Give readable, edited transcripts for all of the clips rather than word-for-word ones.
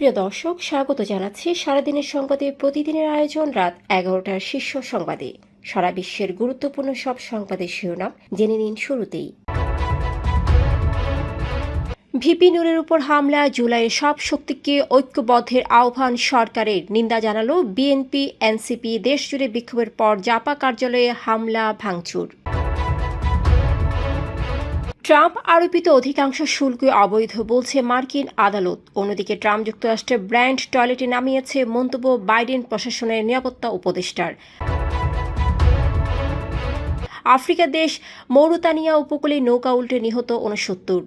প্রিয় দর্শক, স্বাগত জানাচ্ছি সারাদিনের সংবাদে প্রতিদিনের আয়োজন রাত 11টার শীর্ষ সংবাদে। সারা বিশ্বের গুরুত্বপূর্ণ সব সংবাদের শিরোনাম জেনে নিন শুরুতেই। ভিপি নুরের উপর হামলা, জুলাইয়ের সব শক্তিকে ঐক্যবদ্ধের আহ্বান সরকারের, নিন্দা জানালো বিএনপি এনসিপি। দেশজুড়ে বিক্ষোভের পর জাপা কার্যালয়ে হামলা ভাঙচুর। ট্রাম্প আরোপিত অধিকাংশ শুল্ক অবৈধ বলছে মার্কিন আদালত। অন্যদিকে ট্রাম্প যুক্তরাষ্ট্রের ব্র্যান্ড টয়লেটে নামিয়েছে মন্তব্য বাইডেন প্রশাসনের নিরাপত্তা উপদেষ্টার। আফ্রিকার দেশ মৌরিতানিয়া উপকূলে নৌকা উল্টে নিহত 69।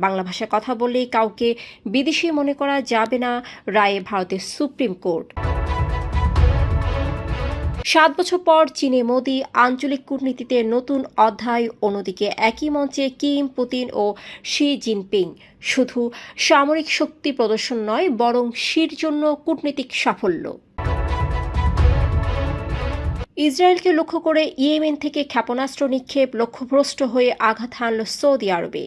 বাংলা ভাষায় কথা বললেই কাউকে বিদেশি মনে করা যাবে না, রায়ে ভারতের সুপ্রিম কোর্ট। 7 বছর পর চীনে মোদি, আঞ্চলিক কূটনীতিতে নতুন অধ্যায়। অন্যদিকে একই মঞ্চে কিম, পুতিন ও শি জিনপিং। শুধু সামরিক শক্তি প্রদর্শন নয়, বরং শির জন্য কূটনীতিক সাফল্য। ইসরায়েলকে লক্ষ্য করে ইয়েমেন থেকে ক্ষেপণাস্ত্র নিক্ষেপ, লক্ষ্যভ্রষ্ট হয়ে আঘাত হানল সৌদি আরবে।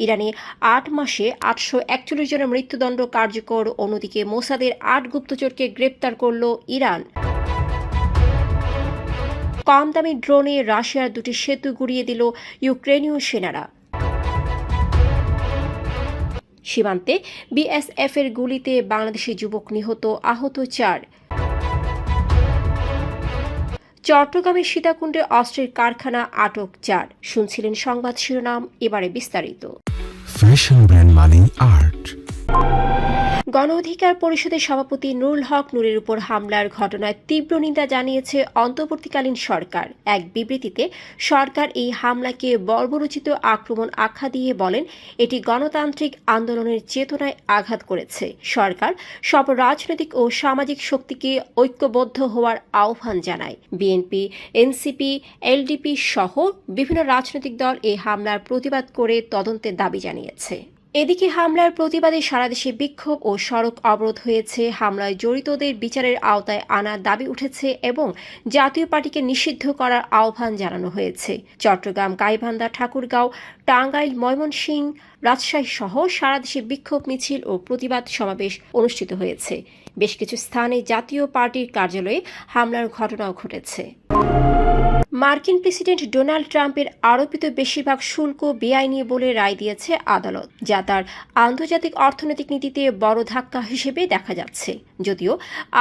ইরানে 8 মাসে 841 জনের মৃত্যুদণ্ড কার্যকর। অন্যদিকে মোসাদের 8 গুপ্তচরকে গ্রেপ্তার করল ইরান। কম দামি ড্রোনে রাশিয়ার 2টি সেতু গুঁড়িয়ে দিল ইউক্রেনীয় সেনারা। সীমান্তে বিএসএফের গুলিতে বাংলাদেশি যুবক নিহত, আহত 4। চট্টগ্রামের সীতাকুণ্ডে অস্ত্রের কারখানা, আটক 4। শুনছিলেন সংবাদ শিরোনাম, এবারে বিস্তারিত। ফ্যাশন ব্র্যান্ড মানে আর্ট। গণ অধিকার পরিষদের সভাপতি নুরুল হক নুরের উপর হামলার ঘটনায় তীব্র নিন্দা জানিয়েছে অন্তর্বর্তীকালীন সরকার। এক বিবৃতিতে সরকার এই হামলাকে বর্বরোচিত আক্রমণ আখ্যা দিয়ে বলেন, এটি গণতান্ত্রিক আন্দোলনের চেতনায় আঘাত করেছে। সরকার সব রাজনৈতিক ও সামাজিক শক্তিকে ঐক্যবদ্ধ হওয়ার আহ্বান জানায়। বিএনপি, এনসিপি, এলডিপি সহ বিভিন্ন রাজনৈতিক দল এই হামলার প্রতিবাদ করে তদন্তের দাবি জানিয়েছে। এদিকে হামলার প্রতিবাদে সারা দেশে বিক্ষোভ ও সড়ক অবরোধ হয়েছে। হামলায় জড়িতদের বিচারের আওতায় আনার দাবি উঠেছে এবং জাতীয় পার্টিকে নিষিদ্ধ করার আহ্বান জানানো হয়েছে। চট্টগ্রাম, গাইবান্ধা, ঠাকুরগাঁও, টাঙ্গাইল, ময়মনসিংহ, রাজশাহী সহ সারা দেশে বিক্ষোভ মিছিল ও প্রতিবাদ সমাবেশ অনুষ্ঠিত হয়েছে। বেশ কিছু স্থানে জাতীয় পার্টির কার্যালয়ে হামলার ঘটনাও ঘটেছে। মার্কিন প্রেসিডেন্ট ডোনাল্ড ট্রাম্পের আরোপিত বেশিরভাগ শুল্ক বেআইনি বলে রায় দিয়েছে আদালত, যা তার আন্তর্জাতিক অর্থনৈতিক নীতিতে বড় ধাক্কা হিসেবে দেখা যাচ্ছে। যদিও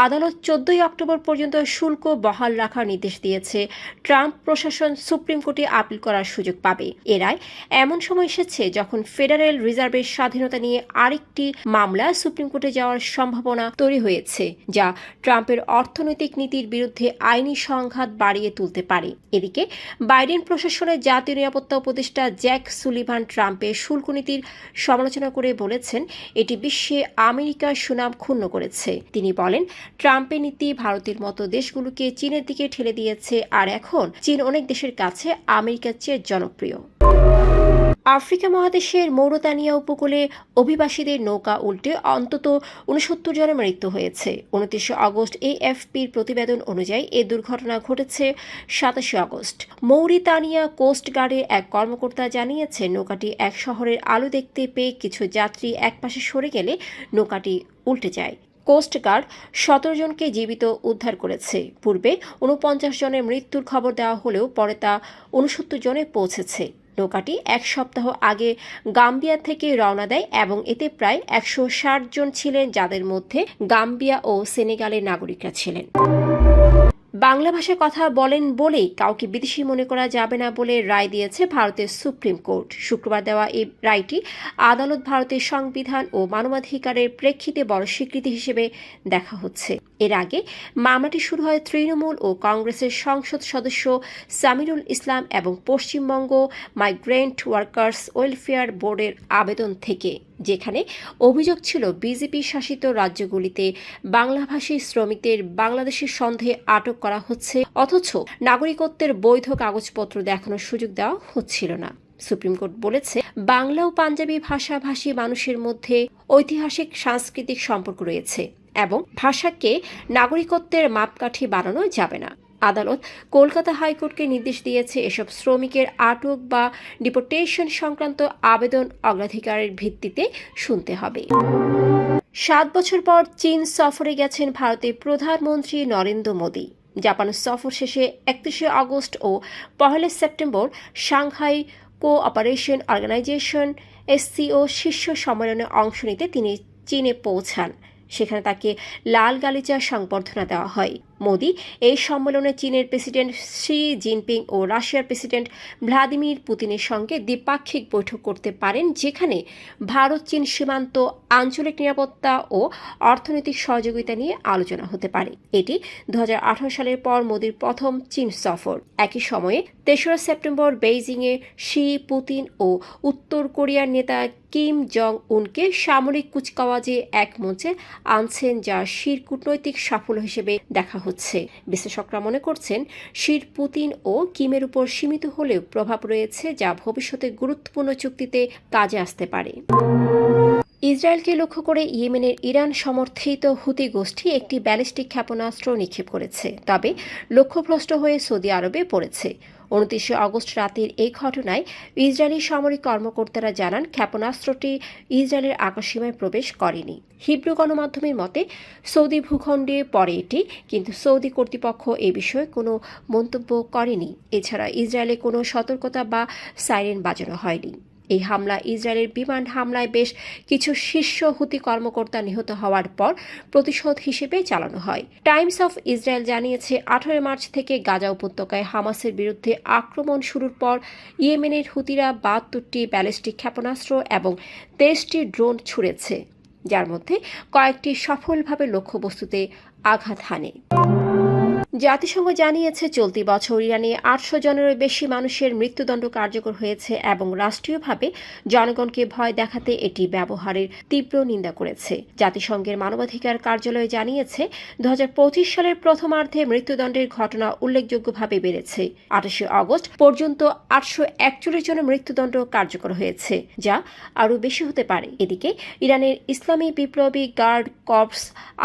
আদালত 14 অক্টোবর পর্যন্ত শুল্ক বহাল রাখার নির্দেশ দিয়েছে, ট্রাম্প প্রশাসন সুপ্রিম কোর্টে আপিল করার সুযোগ পাবে। এ রায় এমন সময় এসেছে যখন ফেডারেল রিজার্ভের স্বাধীনতা নিয়ে আরেকটি মামলা সুপ্রিম কোর্টে যাওয়ার সম্ভাবনা তৈরি হয়েছে, যা ট্রাম্পের অর্থনৈতিক নীতির বিরুদ্ধে আইনি সংঘাত বাড়িয়ে তুলতে পারে। এদিকে বাইডেন প্রশাসনের জাতীয় নিরাপত্তা উপদেষ্টা জ্যাক সুলিভান ট্রাম্পের শুল্ক নীতির সমালোচনা করে বলেছেন, এটি বিশ্বে আমেরিকার সুনাম ক্ষুণ্ণ করেছে। তিনি বলেন, ট্রাম্পের নীতি ভারতের মতো দেশগুলোকে চীনের দিকে ঠেলে দিয়েছে, আর এখন চীন অনেক দেশের কাছে আমেরিকার চেয়ে জনপ্রিয়। আফ্রিকা মহাদেশের মৌরিতানিয়া উপকূলে অভিবাসীদের নৌকা উল্টে অন্তত 69 জনের মৃত্যু হয়েছে। 29 আগস্ট এএফপির প্রতিবেদন অনুযায়ী এ দুর্ঘটনা ঘটেছে 27 আগস্ট। মৌরিতানিয়া কোস্ট গার্ডের এক কর্মকর্তা জানিয়েছেন, নৌকাটি এক শহরের আলো দেখতে পেয়ে কিছু যাত্রী একপাশে সরে গেলে নৌকাটি উল্টে যায়। কোস্ট গার্ড 17 জনকে জীবিত উদ্ধার করেছে। পূর্বে 49 জনের মৃত্যুর খবর দেওয়া হলেও পরে তা 69 জনে পৌঁছেছে। নৌকাটি 1 সপ্তাহ আগে গাম্বিয়া থেকে রওনা দেয় এবং এতে প্রায় 160 জন ছিলেন, যাদের মধ্যে গাম্বিয়া ও সেনেগালের নাগরিকরা ছিলেন। বাংলা ভাষায় কথা বলেন বলেই কাউকে বিদেশি মনে করা যাবে না বলে রায় দিয়েছে ভারতের সুপ্রিম কোর্ট। শুক্রবার দেওয়া এই রায়টি আদালত ভারতের সংবিধান ও মানবাধিকারের প্রেক্ষিতে বড় স্বীকৃতি হিসেবে দেখা হচ্ছে। এর আগে মামলাটি শুরু হয় তৃণমূল ও কংগ্রেসের সংসদ সদস্য সামিরুল ইসলাম এবং পশ্চিমবঙ্গ মাইগ্রেন্ট ওয়ার্কার্স ওয়েলফেয়ার বোর্ডের আবেদন থেকে, যেখানে অভিযোগ ছিল বিজেপি শাসিত রাজ্যগুলিতে বাংলাভাষী শ্রমিকদের বাংলাদেশের সন্দেহে আটক করা হচ্ছে, অথচ নাগরিকত্বের বৈধ কাগজপত্র দেখানোর সুযোগ দেওয়া হচ্ছিল না। সুপ্রিম কোর্ট বলেছে, বাংলা ও পাঞ্জাবি ভাষাভাষী মানুষের মধ্যে ঐতিহাসিক সাংস্কৃতিক সম্পর্ক রয়েছে এবং ভাষাকে নাগরিকত্বের মাপকাঠি বানানো যাবে না। আদালত কলকাতা হাইকোর্টকে নির্দেশ দিয়েছে এসব শ্রমিকের আটক বা ডিপোর্টেশন সংক্রান্ত আবেদন অগ্রাধিকারের ভিত্তিতে শুনতে হবে। 7 বছর পর চীন সফরে গেছেন ভারতের প্রধানমন্ত্রী নরেন্দ্র মোদী। জাপান সফর শেষে 31 আগস্ট ও 1 September Shanghai cooperation organisation SCO শীর্ষ সম্মেলনে অংশ নিতে তিনি চীনে পৌঁছান। সেখানে তাকে লাল গালিচা সংবর্ধনা দেওয়া হয়। মোদি এই সম্মেলনে চীনের প্রেসিডেন্ট শি জিনপিং ও রাশিয়ার প্রেসিডেন্ট ভ্লাদিমির পুতিনের সঙ্গে দ্বিপাক্ষিক বৈঠক করতে পারেন, যেখানে ভারত চীন সীমান্ত, আঞ্চলিক নিরাপত্তা ও অর্থনৈতিক সহযোগিতা নিয়ে আলোচনা হতে পারে। এটি 2018 সালের পর মোদির প্রথম চীন সফর। একই সময়ে 3 সেপ্টেম্বর বেইজিংয়ে শি, পুতিন ও উত্তর কোরিয়ার নেতা কিম জং উনকে সামরিক কুচকাওয়াজে এক মঞ্চে আনছেন, যা শির কূটনৈতিক সাফল্য হিসেবে দেখা হচ্ছে। বিশ্লেষকরা মনে করছেন শির পুতিন ও কিমের উপর সীমিত হলেও প্রভাব রয়েছে, যা ভবিষ্যতে গুরুত্বপূর্ণ চুক্তিতে কাজে আসতে পারে। ইসরায়েলকে লক্ষ্য করে ইয়েমেনের ইরান সমর্থিত হুতি গোষ্ঠী একটি ব্যালিস্টিক ক্ষেপণাস্ত্র নিক্ষেপ করেছে, তবে লক্ষ্যভ্রষ্ট হয়ে সৌদি আরবে পড়েছে। 29 আগস্ট রাতের এই ঘটনায় ইসরায়েলি সামরিক কর্মকর্তারা জানান ক্ষেপণাস্ত্রটি ইসরায়েলের আকাশসীমায় প্রবেশ করেনি। হিব্রু গণমাধ্যমের মতে সৌদি ভূখণ্ডে পড়ে এটি, কিন্তু সৌদি কর্তৃপক্ষ এ বিষয়ে কোনো মন্তব্য করেনি। এছাড়া ইসরায়েলে কোনো সতর্কতা বা সাইরেন বাজানো হয়নি। এই হামলা ইসরায়েলের বিমান হামলায় বেশ কিছু শীর্ষ হুতি কর্মকর্তা নিহত হওয়ার পর প্রতিশোধ হিসেবে চালানো হয়। টাইমস অফ ইসরায়েল জানিয়েছে 18 মার্চ থেকে গাজা উপত্যকায় হামাসের বিরুদ্ধে আক্রমণ শুরুর পর ইয়েমেনের হুতিরা 72টি ব্যালিস্টিক ক্ষেপণাস্ত্র এবং 23টি ড্রোন ছুড়েছে, যার মধ্যে কয়েকটি সফলভাবে লক্ষ্যবস্তুতে আঘাত হানে। জাতিসংঘ জানিয়েছে চলতি বছর ইরানে 800 জনেরও বেশি মানুষের মৃত্যুদণ্ড কার্যকর হয়েছে এবং রাষ্ট্রীয়ভাবে জনগণকে ভয় দেখাতে এটি ব্যবহারের তীব্র নিন্দা করেছে। জাতিসংঘের মানবাধিকার কার্যালয় জানিয়েছে 2025 সালের প্রথমার্ধে মৃত্যুদণ্ডের ঘটনা উল্লেখযোগ্যভাবে বেড়েছে। 28 আগস্ট পর্যন্ত 841 জনের মৃত্যুদণ্ড কার্যকর হয়েছে, যা আরও বেশি হতে পারে। এদিকে ইরানের ইসলামী বিপ্লবী গার্ড কর্পস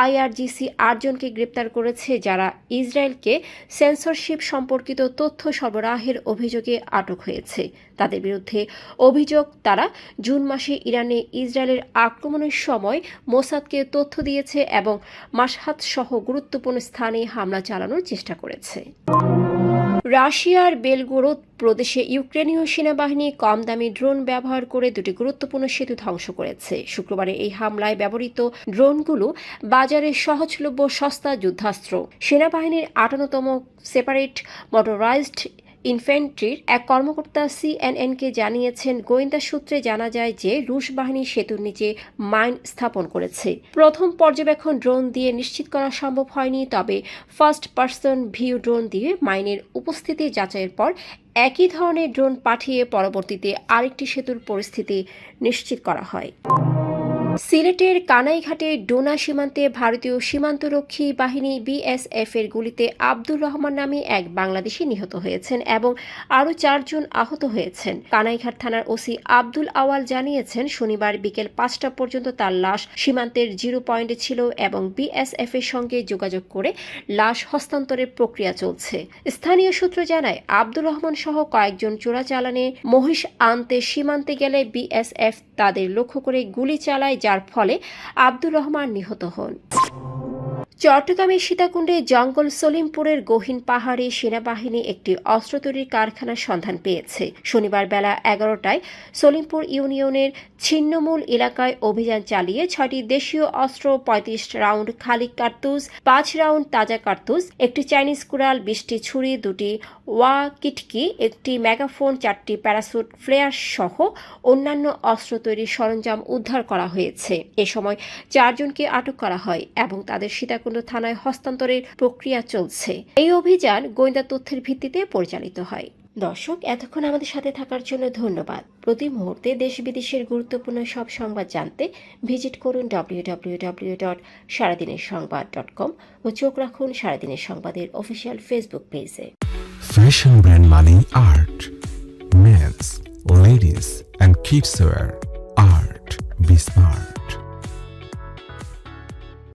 IRGC 8 জনকে গ্রেপ্তার করেছে, যারা ইসরায়েলকে সেন্সরশিপ সম্পর্কিত তথ্য সরবরাহের অভিযোগে আটক হয়েছে। তাদের বিরুদ্ধে অভিযোগ, তারা জুন মাসে ইরানে ইসরায়েলের আক্রমণের সময় মোসাদকে তথ্য দিয়েছে এবং মাশহাদ সহ গুরুত্বপূর্ণ স্থানে হামলা চালানোর চেষ্টা করেছে। রাশিয়ার বেলগোরোদ প্রদেশে ইউক্রেনীয় সেনাবাহিনী কম দামি ড্রোন ব্যবহার করে দুটি গুরুত্বপূর্ণ সেতু ধ্বংস করেছে। শুক্রবারে এই হামলায় ব্যবহৃত ড্রোনগুলো বাজারে সহজলভ্য সস্তা যুদ্ধাস্ত্র। সেনাবাহিনীর 58তম সেপারেট মোটরাইজড ইনফ্যান্ট্রির এক কর্মকর্তা CNN-কে জানিয়েছেন, গোয়েন্দা সূত্রে জানা যায় যে রুশ বাহিনী সেতুর নিচে মাইন স্থাপন করেছে। প্রথম পর্যবেক্ষণ ড্রোন দিয়ে নিশ্চিত করা সম্ভব হয়নি, তবে ফার্স্ট পার্সন ভিউ ড্রোন দিয়ে মাইনের উপস্থিতি যাচাইয়ের পর একই ধরনের ড্রোন পাঠিয়ে পরবর্তীতে আরেকটি সেতুর পরিস্থিতি নিশ্চিত করা হয়। সিলেটের কানাইঘাটে ডোনা সীমান্তে ভারতীয় সীমান্তরক্ষী বাহিনী BSF এর গুলিতে আব্দুর রহমান নামে এক বাংলাদেশি নিহত হয়েছেন এবং আরও 4 জন আহত হয়েছেন। কানাইঘাট থানার ওসি আব্দুল আওয়াল জানিয়েছেন, শনিবার বিকেল 5টা পর্যন্ত তার লাশ সীমান্তের 0 পয়েন্টে ছিল এবং BSF এর সঙ্গে যোগাযোগ করে লাশ হস্তান্তরের প্রক্রিয়া চলছে। স্থানীয় সূত্র জানায়, আব্দুর রহমান সহ কয়েকজন চোরাচালানে মহিষ আনতে সীমান্তে গেলে BSF তাদের লক্ষ্য করে গুলি চালায়, যার ফলে আব্দুর রহমান নিহত হন। চট্টগ্রামের সীতাকুণ্ডে জঙ্গল সলিমপুরের গহীন পাহাড়ে সেনাবাহিনী একটি অস্ত্র তৈরির কারখানার সন্ধান পেয়েছে। শনিবার বেলা 11টায় সলিমপুর ইউনিয়নের ছিন্নমূল এলাকায় অভিযান চালিয়ে 6টি দেশীয় অস্ত্র, 35 রাউন্ড খালি কার্তুজ, 5 রাউন্ড তাজা কার্তুজ, একটি চাইনিজ কুড়াল, 20টি ছুরি, 2টি ওয়া-কিটকি, একটি মেগাফোন, 4টি প্যারাসুট ফ্লেয়ার সহ অন্যান্য অস্ত্র তৈরির সরঞ্জাম উদ্ধার করা হয়েছে। এ সময় 4 জনকে আটক করা হয় এবং তাদের সীতাকুণ্ড থানায় হস্তান্তরের প্রক্রিয়া চলছে। এই অভিযান গোয়েন্দা তথ্যের ভিত্তিতে পরিচালিত হয়। দর্শক, এতক্ষণ আমাদের সাথে থাকার জন্য ধন্যবাদ। প্রতি মুহূর্তে দেশ বিদেশের গুরুত্বপূর্ণ সব সংবাদ জানতে ভিজিট করুন www.সারাদিনেরসংবাদ.com ও চোখ রাখুন সারাদিনের সংবাদের অফিসিয়াল ফেসবুক পেজে। Fashion brand Mali Art. Men's, ladies and kids wear. Art. Be smart.